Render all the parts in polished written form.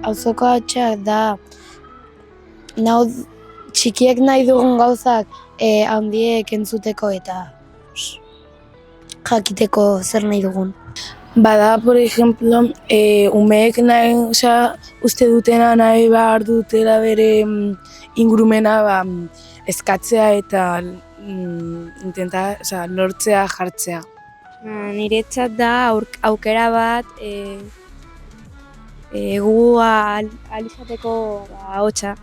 auzoko ahotsak da txikiek nahi dugun gauzak handiek entzuteko eta jakiteko zer nahi dugun. Bada, por ejemplo, umeek nahi, uste dutena nahi behar dutela bere ingurumena eskatzea eta lortzea jartzea. Niretzat da aukera bat gu alizateko ahotsa,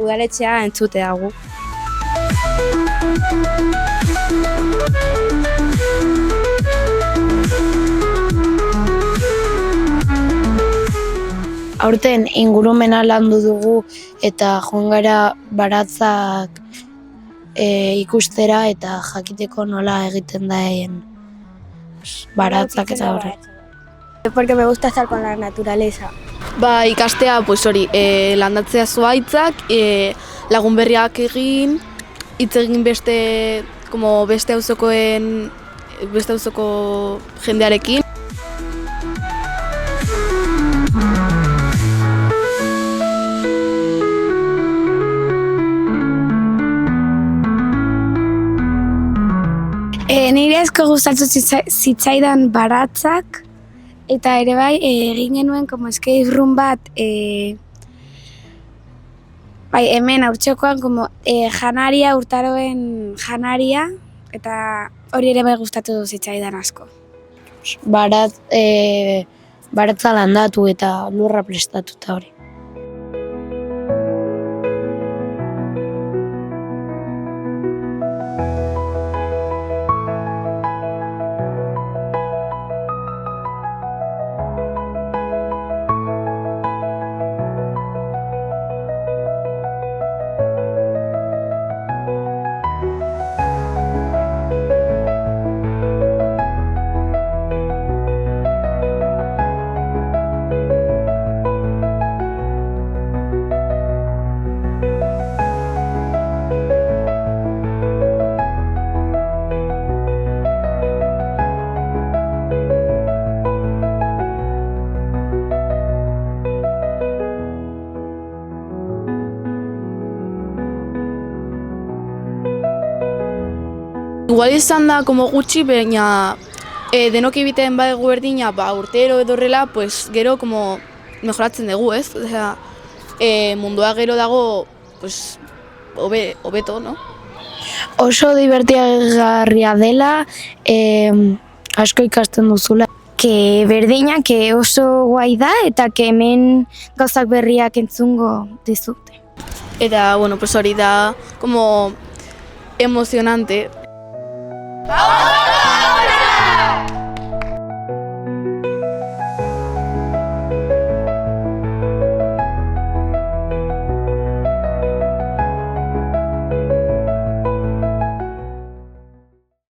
udaletxea entzutea gu. Aurten ingurumena landu dugu eta joan gara baratzak ikustera eta jakiteko nola egiten daen baratzak eta horrek. Porque me gusta estar con la naturaleza. Ikastea, landatzea zuhaitzak, lagun berriak egin, hitz egin beste auzoko jendearekin. Nire asko gustatu zitzaidan baratzak, eta ere bai egin genuen escape room bat hemen haurtxokoan janaria, urtaroen janaria, eta hori ere bai gustatu zitzaidan asko. Baratza landatu eta lurra prestatu eta hori. Igual izan da gutxi, baina denok egiten badegu berdina, urtero edo horrela, gero mejoratzen dugu, ez? Mundua gero dago hobeto, no? Oso divertigarria dela, asko ikasten duzula. Berdina, oso guai da eta hemen gauzak berriak entzungo dizute. Eta, hori da, emozionante.